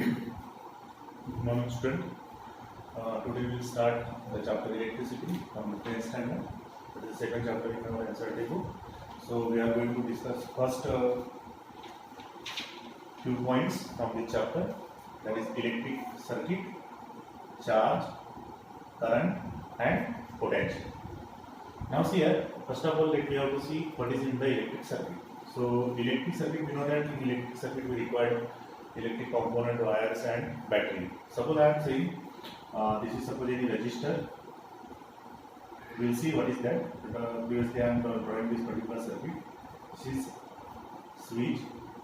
Good morning, student. Today we will start the chapter electricity from the 10th standard. That is the second chapter in our NCERT book. So we are going to discuss first few points from this chapter. That is electric circuit, charge, current, and potential. Now see here. First of all, we have to see what is in the electric circuit. So electric circuit, we know that in electric circuit we require electric component, wires and battery. Suppose I am saying this is suppose any resistor. We will see what is that. Previously I am drawing this particular circuit. This is switch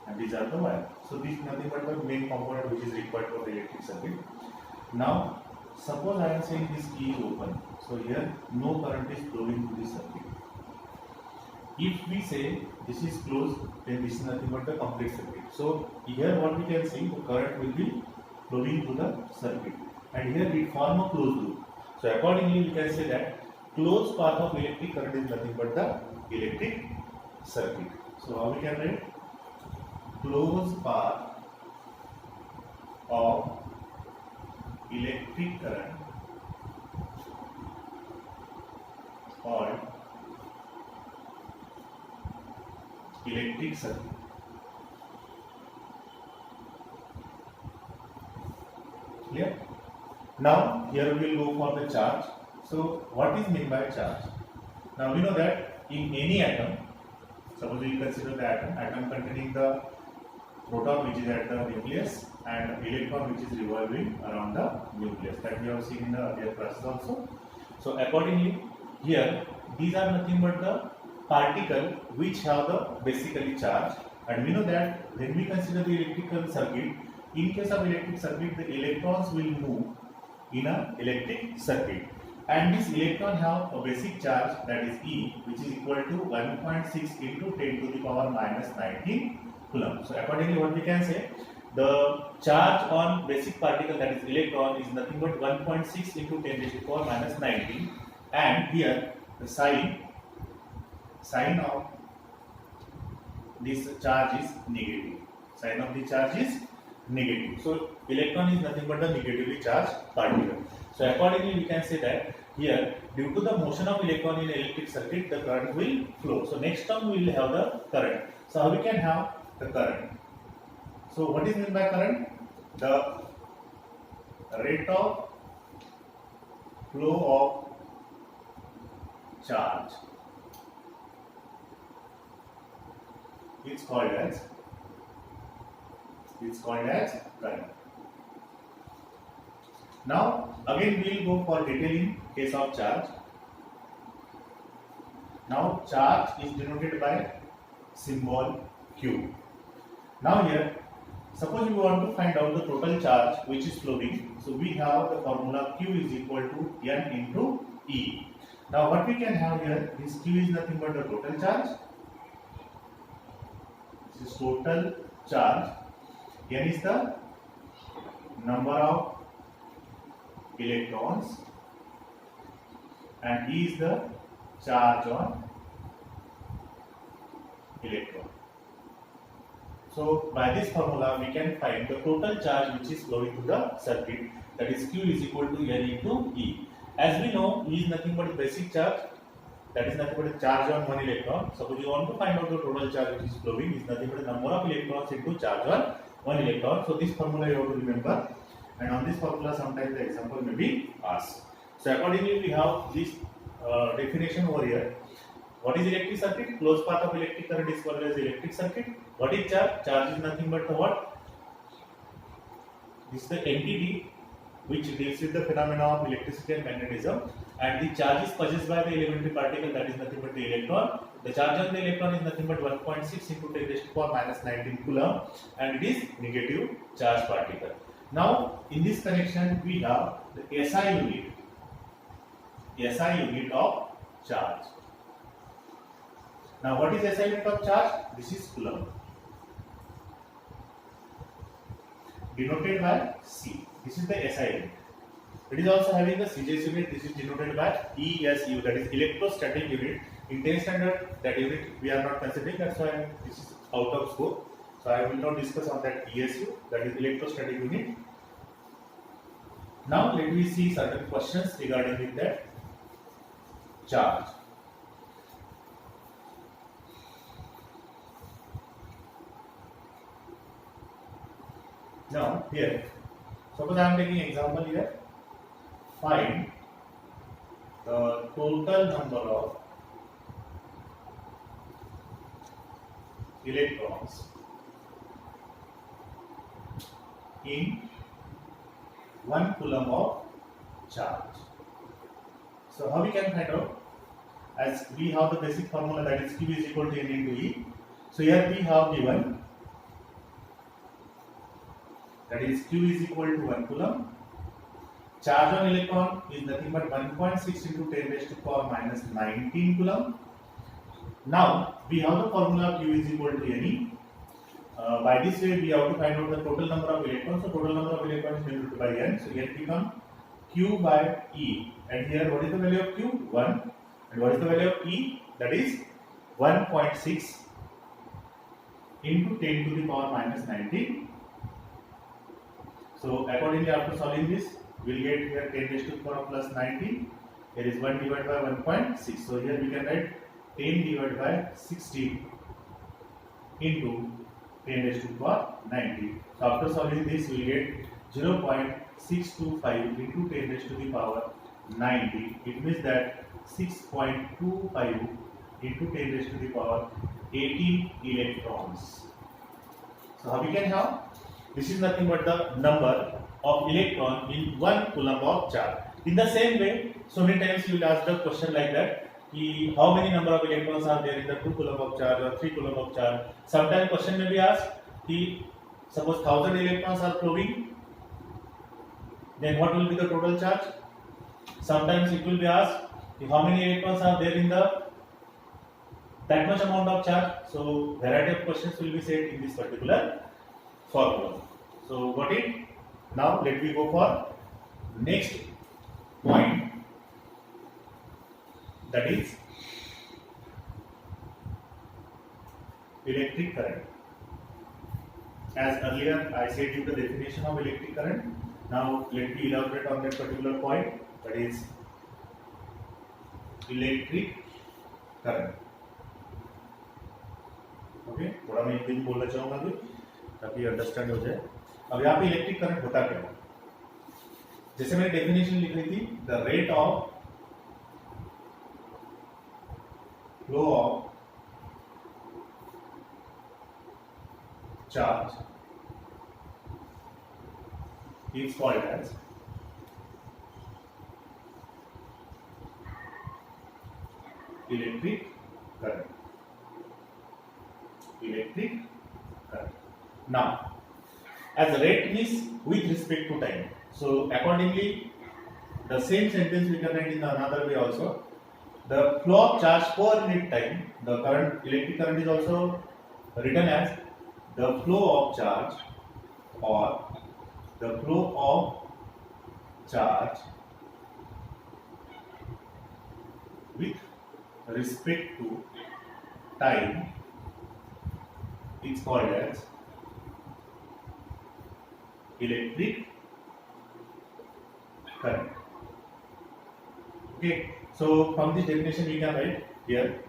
and these are the wire. So this is nothing but the main component which is required for the electric circuit. Now suppose I am saying this key is open. So here no current is flowing through this circuit. If we say this is closed, then this is nothing but the complete circuit. So here what we can see, the current will be flowing through the circuit, and here we form a closed loop. So accordingly, we can say that closed path of electric current is nothing but the electric circuit. So how we can write? Closed path of electric current called electric circuit. Clear? Now here we will go for the charge. So what is meant by charge? Now we know that in any atom, suppose we consider the atom containing the proton which is at the nucleus and electron which is revolving around the nucleus. That we have seen in the earlier classes also. So accordingly, here these are nothing but the particle which have the basically charge, and we know that when we consider the electrical circuit, in case of electric circuit, the electrons will move in a electric circuit, and this electron have a basic charge, that is E, which is equal to 1.6 into 10 to the power minus 19 coulomb. So accordingly, what we can say, the charge on basic particle, that is electron, is nothing but 1.6 into 10 to the power minus 19, and here the sign of this charge is negative. Sign of the charge is negative. So electron is nothing but a negatively charged particle. So accordingly, we can say that here, due to the motion of electron in electric circuit, the current will flow. So next term we will have the current. So how we can have the current? So what is meant by current? The rate of flow of charge. It's called as current. Now again we will go for detailing case of charge. Now charge is denoted by symbol Q. Now here, suppose we want to find out the total charge which is flowing. So we have the formula Q is equal to N into E. Now what we can have here, this Q is nothing but the total charge. This is total charge. N is the number of electrons and E is the charge on electron. So by this formula we can find the total charge which is flowing through the circuit, that is Q is equal to N into E. As we know, E is nothing but basic charge, that is nothing but a charge on one electron. Suppose you want to find out the total charge which is flowing, is nothing but the number of electrons into charge on one electron. So this formula you have to remember, and on this formula sometimes the example may be asked. So accordingly we have this definition over here. What is electric circuit? Closed path of electric current is called as electric circuit. What is charge? Charge is nothing but the what? This is the entity which deals with the phenomena of electricity and magnetism, and the charge is possessed by the elementary particle, that is nothing but the electron. The charge on the electron is nothing but 1.6 into 10 to the power minus 19 coulomb, and it is negative charge particle. Now in this connection we have the SI unit of charge. Now what is SI unit of charge? This is coulomb, denoted by C. This is the SI unit. It is also having the CJS unit. This is denoted by ESU, that is electrostatic unit. In 10th standard, that unit we are not considering. That's why this is out of scope. So I will not discuss on that ESU, that is electrostatic unit. Now let me see certain questions regarding with that charge. Now here, suppose I am taking example here. Find the total number of electrons in 1 coulomb of charge. So how we can find out? As we have the basic formula, that is Q is equal to N into E. So here we have given, that is Q is equal to 1 coulomb. Charge on electron is nothing but 1.6 into 10 raised to the power minus 19 coulomb. Now we have the formula Q is equal to Ne. By this way we have to find out the total number of electrons. So total number of electrons is divided by N. So here it becomes Q by E. And here what is the value of Q? 1. And what is the value of E? That is 1.6 into 10 to the power minus 19. So accordingly, after solving this, we will get here 10 raised to the power plus 19. Here is 1 divided by 1.6. So here we can write 10 divided by 60 into 10 raised to the power 90. So after solving this, we will get 0.625 into 10 raised to the power 90. It means that 6.25 into 10 raised to the power 18 electrons. So how we can have? This is nothing but the number of electron in 1 coulomb of charge. In the same way, so many times you will ask the question like that, how many number of electrons are there in the 2 coulomb of charge or 3 coulomb of charge. Sometimes question may be asked, suppose 1000 electrons are flowing, then what will be the total charge? Sometimes it will be asked, how many electrons are there in that much amount of charge. So variety of questions will be set in this particular formula. So got it? Now let me go for next point, that is electric current. As earlier I said you the definition of electric current. Now let me elaborate on that particular point, that is electric current. Okay, थोड़ा मैं हिंदी में बोलना चाहूँगा अभी ताकि understand हो जाए. अब यहाँ पे इलेक्ट्रिक करंट होता क्या है? जैसे मैंने डेफिनेशन लिखी थी, the rate of flow of charge is called as electric current. Electric current. Now, as rate means with respect to time. So accordingly, the same sentence we can write in another way also. The flow of charge per unit time, the current, electric current is also written as the flow of charge or the flow of charge with respect to time is called as electric current. Okay, so from this definition we can write here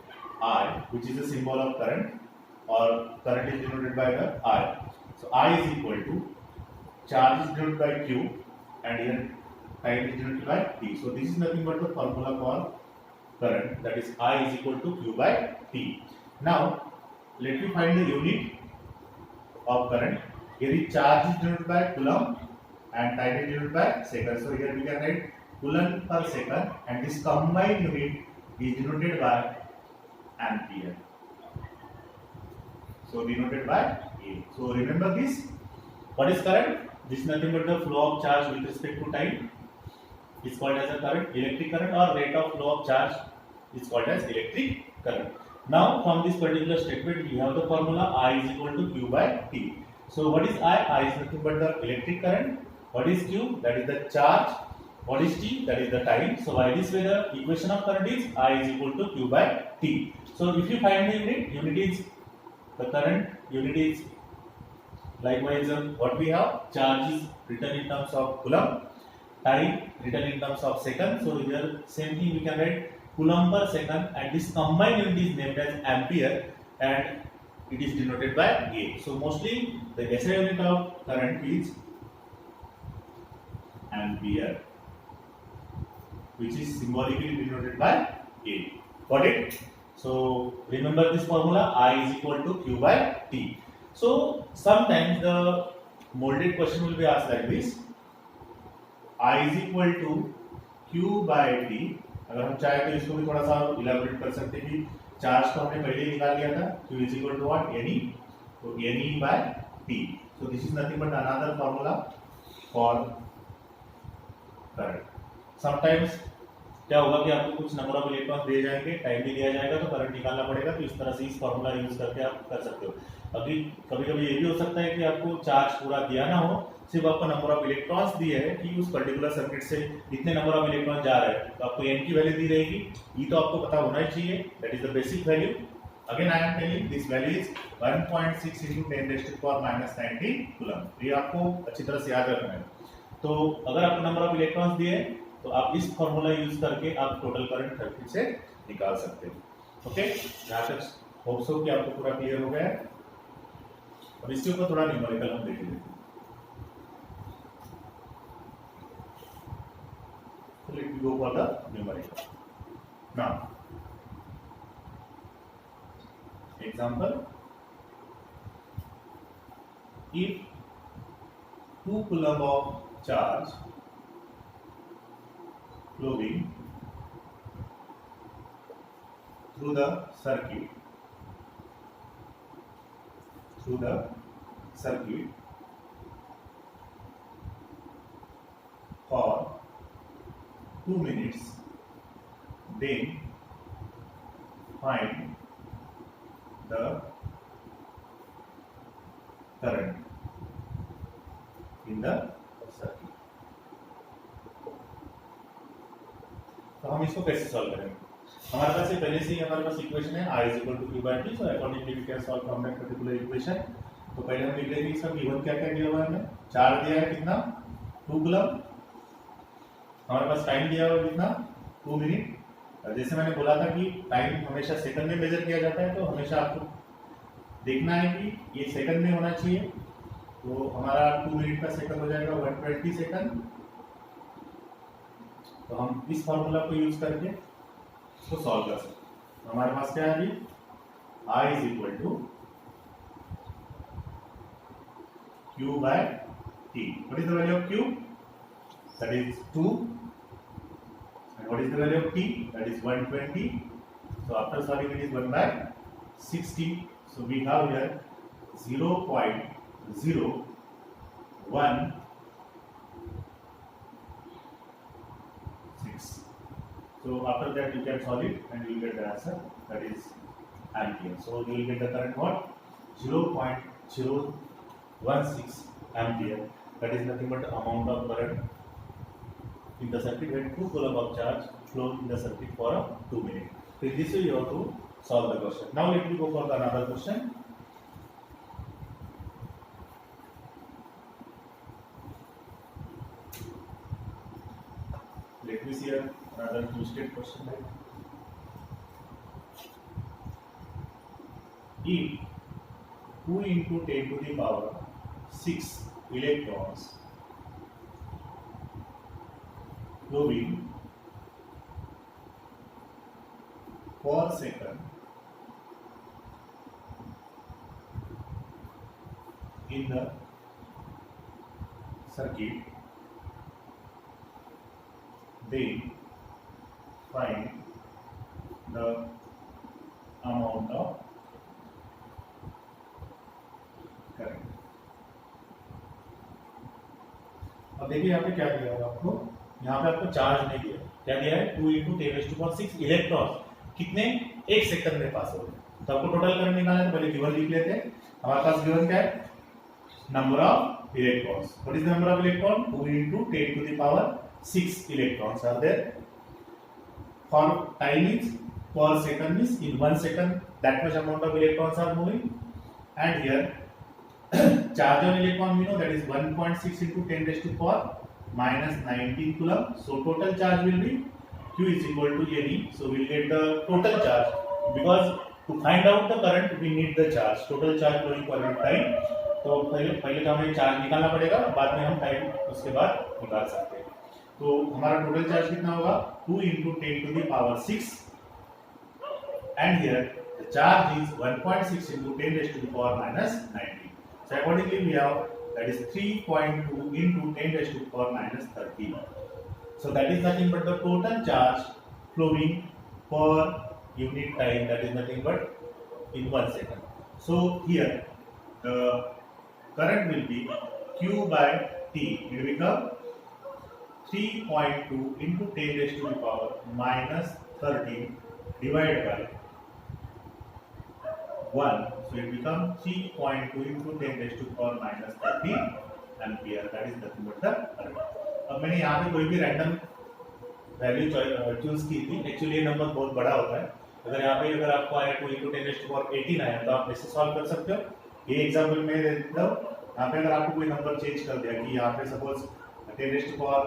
I, which is the symbol of current, or current is denoted by the I. So I is equal to charge is denoted by Q and here time is denoted by T. So this is nothing but the formula for current, that is I is equal to Q by T. Now let me find the unit of current. Here is charge is denoted by coulomb and time is denoted by second. So here we can write coulomb per second and this combined unit is denoted by ampere. So denoted by A. So remember this. What is current? This is nothing but the flow of charge with respect to time. Is called as a current. Electric current or rate of flow of charge is called as electric current. Now from this particular statement we have the formula I is equal to Q by T. So what is I? I is nothing but the electric current. What is Q? That is the charge. What is T? That is the time. So by this way the equation of current is I is equal to Q by T. So if you find the unit is the current, unit is Likewise, what we have, charge is written in terms of coulomb, time written in terms of second. So here same thing we can write coulomb per second, and this combined unit is named as ampere, and it is denoted by A. So mostly the SI unit of current is ampere, which is symbolically denoted by A. Got it? So remember this formula, I is equal to Q by T. So sometimes the molded question will be asked like this, I is equal to Q by T. अगर हम चाहे तो इसको भी थोड़ा सा elaborate कर सकते हैं कि चार्ज तो हमने पहले ही निकाल लिया था, Q is equal to what, Ne, तो Ne by T. So this is nothing but another formula for current. Sometimes क्या होगा कि आपको कुछ नंबर ऑफ इलेक्ट्रॉन दिए जाएंगे, टाइम भी दिया जाएगा, तो करंट निकालना पड़ेगा, तो इस तरह से इस फॉर्मूला यूज करके आप कर सकते हो. अभी कभी कभी ये भी हो सकता है कि आपको चार्ज पूरा दिया ना हो, सिर्फ आपको नंबर ऑफ इलेक्ट्रॉन्स दिए है कि उस पर्टिकुलर सर्किट से इतने नंबर ऑफ इलेक्ट्रॉन जा रहे हैं, तो आपको एन की वैल्यू दी रहेगी. ये तो आपको पता होना ही चाहिए, that is the basic value. Again I am telling this value is 1.6 into 10⁻⁻90 coulomb. ये आपको अच्छी तरह से याद रखना है. तो अगर आपको नंबर ऑफ इलेक्ट्रॉन्स दिए तो आप इस फॉर्मूला यूज करके आप टोटल करंट सर्किट से निकाल सकते हो. ओके, यहाँ तक होप सो कि आपको पूरा क्लियर हो गया है. और इसके ऊपर थोड़ा न्यूमेरिकल हम देख लेते हैं. Let me go for the numerical. Now, example: if 2 coulomb of charge flowing through the circuit for 2 minutes, then find the current in the circuit. तो हम इसको कैसे सॉल्व करेंगे? हमारे पास ये पहले से ही हमारे पास इक्वेशन है, I is equal to Q by T. So accordingly we can solve from that particular equation. तो पहले हम लिख लेंगे इसका गिवन क्या क्या दिया हुआ है. हमें चार्ज दिया है कितना, 2 कूलम. हमारे पास टाइम दिया हुआ कितना, 2 मिनट. जैसे मैंने बोला था कि टाइम हमेशा सेकंड में मेजर किया जाता है, तो हमेशा आपको देखना है कि ये सेकंड में होना चाहिए. तो हमारा 2 मिनट का सेकंड हो जाएगा 120 सेकंड. तो हम इस फॉर्मूला को यूज करके इसको सॉल्व कर सकते हैं. हमारे पास क्या है अभी, I is equal to Q by T. What is the value of Q? That is 2. And what is the value of T? That is 120. So after solving it is 1 by 60. So we have here 0.01. So after that you can solve it and you will get the answer, that is ampere. So you will get the current what, 0.016 ampere. That is nothing but the amount of current in the circuit when 2 coulomb of charge flow in the circuit for 2 minutes. So in this way you have to solve the question. Now let me go for the another question. Let me see another two-state question. If 2 into 10 to the power 6 electrons flowing per second in the circuit, then find the amount of current. अब देखिए यहाँ पे क्या दिया है आपको, यहाँ पे आपको चार्ज नहीं दिया. क्या दिया है, 2 into 10⁻6 इलेक्ट्रॉन कितने, 1 सेकंड में पास हो गए. तो आपको टोटल करंट निकालना है, तो पहले गिवन लिख लेते हैं. हमारे पास गिवन क्या है, number of electrons. What is the number of electron, 2 into 10 to the power 6 electrons are there. For time is per second is in 1 second that much amount of electrons are moving, and here charge on electron we know that is 1.6 into 10 raised to power minus 19 coulomb. So total charge will be Q is equal to Ne. So we'll get the total charge because to find out the current we need the charge, total charge flowing per unit time. तो पहले तो हमें charge निकालना पड़ेगा, बाद में हम time उसके बाद निकाल सकते हैं. तो हमारा टोटल चार्ज कितना होगा 2 into 10 to the power 6 and here the charge is 1.6 into 10 raised to the power minus 19. So accordingly we have that is 3.2 into 10 raised to the power minus 13. So that is nothing but the total charge flowing per unit time, that is nothing but in 1 second. So here the current will be Q by T, it will become 3.2 into 10 raised to the power minus 13 divided by 1. So it becomes 3.2 into 10 raised to the power minus 13 ampere. That is nothing but the current. अब मैंने यहाँ पे कोई भी random value choose की थी. Actually ये number बहुत बड़ा होता है. अगर आपको आया 2 into 10 raised to the power 18 आया तो आप इससे सॉल्व कर सकते हो. ये एग्जांपल में दे देता हूँ. यहाँ पे अगर आपको कोई नंबर चेंज कर दिया कि यहाँ पे suppose 10 raised to the power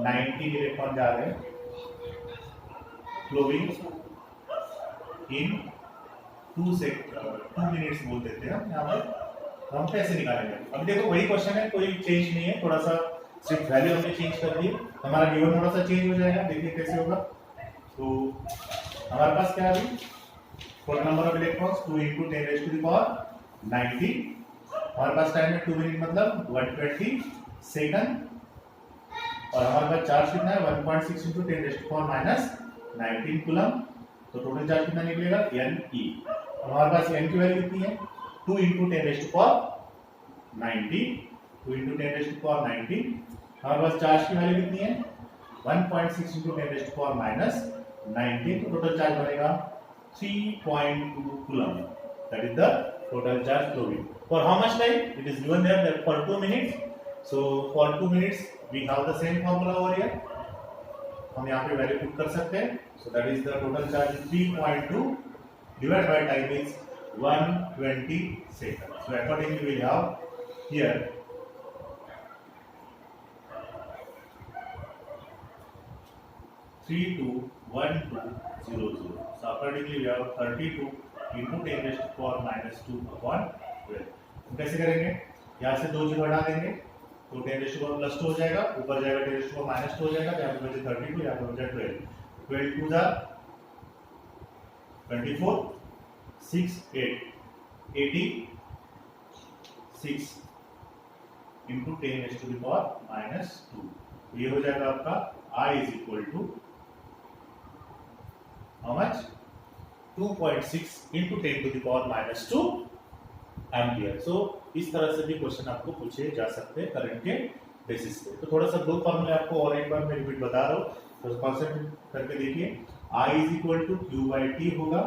19 electron जा रहे हैं फ्लोइंग इन 2 मिनट्स बोल देते हैं यहाँ पे. हम कैसे निकालेंगे? अब देखो वही क्वेश्चन है, कोई चेंज नहीं है, थोड़ा सा सिर्फ वैल्यू हमने चेंज कर दी, हमारा गिवन थोड़ा सा चेंज हो जाएगा. देखिए कैसे होगा. तो हमारे पास क्या है अभी total number of electrons 2 into 10 raised to the power 19. हमारे पास टाइम है 2 मिनट मतलब 120 सेकंड और हमारे पास चार्ज कितना है 1.6 into 10 raised to the power minus 19 coulomb. तो टोटल चार्ज कितना निकलेगा Ne. हमारे पास n की वैल्यू कितनी है 2 into 10 raised to the power 90. 2 into 10 raised to the power 90. हमारे पास चार्ज की वैल्यू कितनी है 1.6 into 10 raised to the power minus 19. तो टोटल चार्ज बनेगा 3.2 coulomb. That is the total charge flowing. For how much time? It is given there that for 2 minutes. So for 2 minutes we have the same formula over here. हम यहाँ पे value put कर सकते हैं. So that is the total charge is 3.2 divided by time is 120 seconds. So accordingly we have here 321200. So accordingly we have 32 into 10 raised to the power minus 2 upon 12. हम कैसे करेंगे? यहाँ से 2 जीरो हटा देंगे तो 10 raised to the power plus 2 हो जाएगा, ऊपर जाएगा 10 raised to the power minus 2 हो जाएगा. यहाँ पे बचे 32, यहाँ पे बचे 12. 12 2 are 24, 6 8 86 into 10 raised to the power minus 2. ये हो जाएगा आपका I is equal to how much 2.6 into 10 to the power minus 2 ampere. So इस तरह से भी क्वेश्चन आपको पूछे जा सकते हैं करंट के बेसिस पे. तो थोड़ा सा दो फॉर्मूले आपको और एक बार मैं रिपीट बता रहा हूँ, तो कॉन्सेप्ट करके देखिए. I is equal to Q by T होगा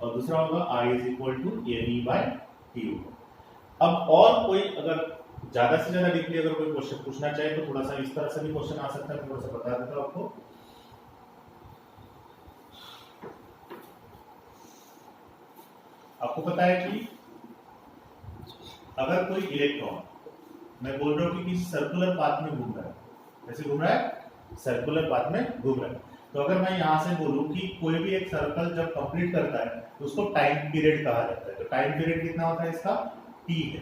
और दूसरा होगा I is equal to Ne by T होगा. अब और कोई अगर ज्यादा से ज्यादा डीपली अगर कोई क्वेश्चन पूछना चाहे तो थोड़ा सा इस तरह से भी क्वेश्चन आ सकता है. थोड़ा सा बता देता हूँ आपको. आपको पता है कि अगर कोई इलेक्ट्रॉन, मैं बोल रहा हूँ कि किसी सर्कुलर पाथ में घूम रहा है, कैसे घूम रहा है? सर्कुलर पाथ में घूम रहा है. तो अगर मैं यहाँ से बोलूँ कि कोई भी एक सर्कल जब कंप्लीट करता है तो उसको टाइम पीरियड कहा जाता है. तो टाइम पीरियड कितना होता है इसका? T है.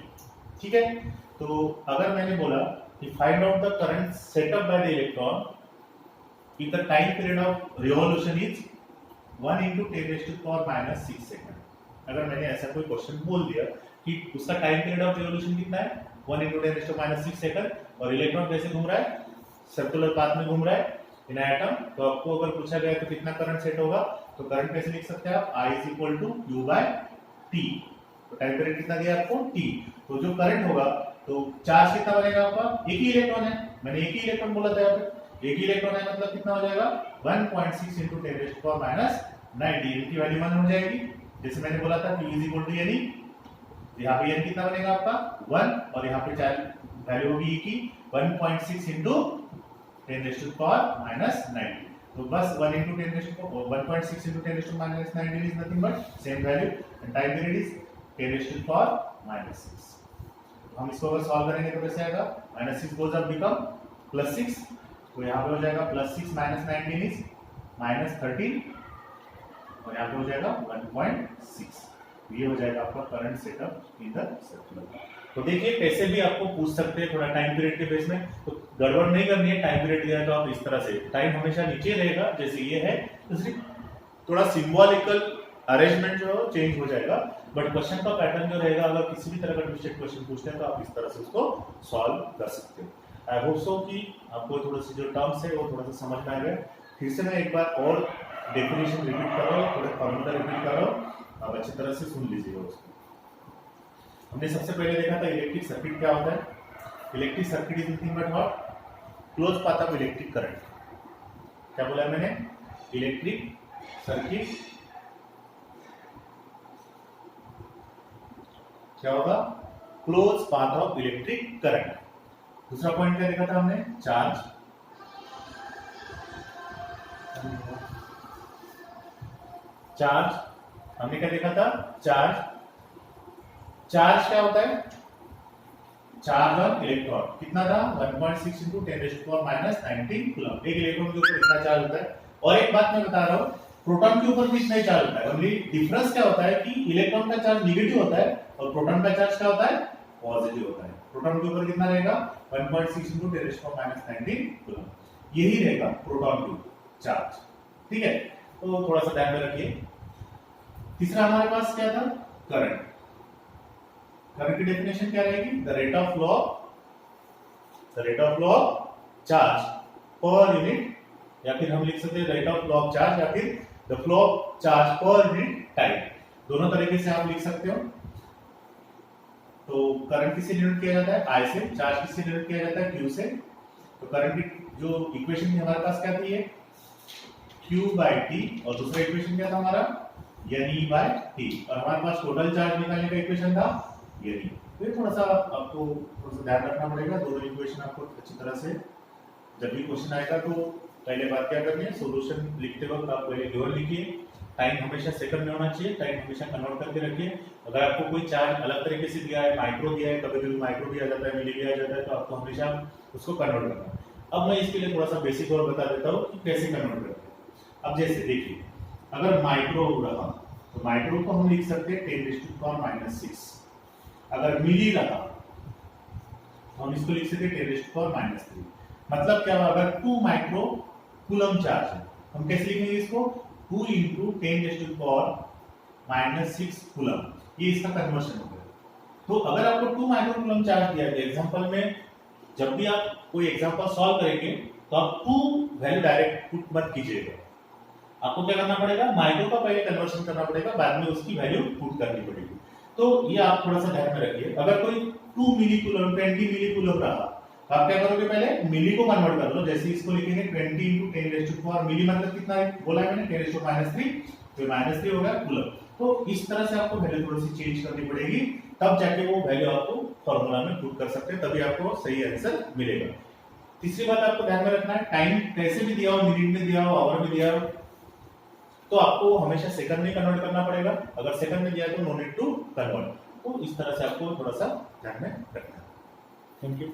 ठीक है. तो अगर मैंने बोला कि find out the current setup by the electron if the time period of revolution is 1 into 10 raised to the power minus 6 second. अगर मैंने ऐसा कोई क्वेश्चन बोल दिया कि उसका टाइम पीरियड ऑफ रिवॉल्यूशन कितना है 1 into 10 raised to minus 6 second और इलेक्ट्रॉन कैसे घूम रहा है? सर्कुलर पाथ में घूम रहा है इन एटम. तो आपको अगर पूछा गया तो कितना करंट सेट होगा, तो करंट कैसे लिख सकते हैं आप? I is equal to Q by T. तो टाइम पीरियड कितना दिया आपको? T. तो जो करंट होगा तो चार्ज कितना बनेगा आपका? एक ही इलेक्ट्रॉन है, मैंने एक ही इलेक्ट्रॉन बोला था यहाँ पे. एक ही इलेक्ट्रॉन है मतलब कितना हो जाएगा 1.6 into 10 raised to the power minus 90. इनकी वैल्यू 1 हो जाएगी. जैसे मैंने बोला था Q is equal to Ne. यहाँ पे n कितना बनेगा आपका 1 और यहाँ पे वैल्यू होगी E की 1.6 into 10 raised to the power minus 90. तो बस 1 into 10 raised to 1.6 into 10 raised to minus 90 is nothing but same value and time period is 10 raised to the power minus 6. हम इसको अगर सॉल्व करेंगे तो कैसे आएगा, -6 गोज अप बिकम +6, तो यहाँ पे हो जाएगा +6 माइनस 19 इज -13 और यहाँ पे हो जाएगा 1.6। ये हो जाएगा आपका current setup in the circular. तो देखिए कैसे भी आपको पूछ सकते हैं थोड़ा टाइम पीरियड के बेस में, तो गड़बड़ नहीं करनी है। टाइम पीरियड दिया तो आप इस तरह से, टाइम हमेशा नीचे रहेगा जैसे ये है, तो सिर्फ थोड़ा सिंबॉलिकल अरेंजमेंट जो है चेंज हो जाएगा, बट क्वेश्चन का पैटर्न जो रहेगा, अगर किसी भी तरह का ट्विस्टेड क्वेश्चन पूछते हैं तो आप इस तरह से उसको सॉल्व कर सकते हो। आई होप सो कि आपको थोड़ा सी जो टर्म्स है वो थोड़ा सा समझ में आ गया। फिर से मैं एक बार और डेफिनेशन रिपीट कर रहा हूँ, थोड़े फॉर्मूला रिपीट कर रहा हूँ, आप अच्छी तरह से सुन लीजिएगा उसको। हमने सबसे पहले देखा था इलेक्ट्रिक सर्किट क्या होता है। Electric circuit is nothing but what, close path of electric current. क्या बोला है मैंने, इलेक्ट्रिक सर्किट क्या होगा, close path of electric current. दूसरा पॉइंट क्या देखा था हमने, चार्ज। चार्ज हमने क्या देखा था, चार्ज। चार्ज क्या होता है, चार्ज ऑन इलेक्ट्रॉन कितना था, 1.6 × 10⁻⁻19 कूलम। एक इलेक्ट्रॉन के ऊपर इतना चार्ज होता है। और एक बात मैं बता रहा हूं, प्रोटॉन के ऊपर भी इतना ही चार्ज होता है। ओनली डिफरेंस क्या होता है कि इलेक्ट्रॉन का चार्ज नेगेटिव होता है और प्रोटॉन का चार्ज क्या होता है, पॉजिटिव होता है। प्रोटॉन के ऊपर कितना रहेगा, 1.6 × 10⁻⁻19 कूलम। यही रहेगा प्रोटॉन के ऊपर चार्ज, ठीक है। तो थोड़ा सा ध्यान में रखिए। तीसरा हमारे पास क्या था, करंट। करंट की डेफिनेशन क्या रहेगी, the rate of flow of charge per unit, या फिर हम लिख सकते हैं rate of flow of charge, या फिर the flow of charge per unit time. दोनों तरीके से आप लिख सकते हो। तो करंट किससे डिनोट किया जाता है, आई से। चार्ज किससे डिनोट किया जाता है, क्यू से। तो करंट की जो इक्वेशन थी हमारे पास क्या थी, ये Q/T, और दूसरा इक्वेशन क्या था हमारा, Ne/T, और हमारे पास टोटल चार्ज निकालने का इक्वेशन था Ne। तो थोड़ा सा आपको थोड़ा सा ध्यान रखना पड़ेगा। दोनों इक्वेशन आपको अच्छी तरह से, जब भी क्वेश्चन आएगा तो पहले बात क्या करनी है, सॉल्यूशन लिखते वक्त आप पहले गिवन लिखिए। टाइम हमेशा सेकंड में होना चाहिए, टाइम हमेशा कन्वर्ट करके रखिए। अगर आपको कोई चार्ज अलग तरीके से दिया है, माइक्रो दिया है, कभी कभी माइक्रो भी आ जाता है, मिली भी आ जाता है, तो आपको हमेशा उसको कन्वर्ट करना है। अब मैं इसके लिए थोड़ा सा बेसिक और बता देता हूँ कि कैसे कन्वर्ट करते हैं। अब जैसे देखिए, अगर माइक्रो रहा तो माइक्रो को हम लिख सकते हैं 10⁻⁻6। अगर मिली रहा तो हम इसको लिख सकते हैं 10⁻⁻3। मतलब क्या हुआ, अगर 2 माइक्रो कूलम चार्ज है, हम कैसे लिखेंगे इसको, 2 × 10⁻⁻6 कूलम। ये इसका कन्वर्शन हो गया। तो अगर आपको 2 माइक्रो कूलम चार्ज दिया गया एग्जांपल में, जब भी आप कोई एग्जांपल सॉल्व करेंगे तो आप 2 वैल्यू डायरेक्ट पुट मत कीजिएगा। आपको क्या करना पड़ेगा, माइक्रो का पहले कन्वर्शन करना पड़ेगा, बाद में उसकी वैल्यू पुट करनी पड़ेगी। तो ये आप थोड़ा सा ध्यान में रखिए। अगर कोई 2 मिली कूलम 20 मिली कूलम रहा तो आप क्या करोगे, पहले मिली को कन्वर्ट कर लो। जैसे इसको लिखेंगे 20 × 10⁻⁴ मिली, मतलब कितना है बोला है मैंने, 10⁻⁻3, तो -3 हो गया कूलम। तो इस तरह से आपको वैल्यू थोड़ी सी चेंज करनी पड़ेगी, तब जाके वो वैल्यू आपको फॉर्मूला में पुट कर सकते हैं, तभी आपको सही आंसर मिलेगा। तीसरी बात आपको ध्यान में रखना है, टाइम कैसे भी दिया हो, मिनट में दिया हो, आवर में दिया हो, तो आपको हमेशा सेकंड में कन्वर्ट करना पड़ेगा। अगर सेकंड में दिया तो नो नीड टू कन्वर्ट। तो इस तरह से आपको थोड़ा सा ध्यान में रखना है। Thank you.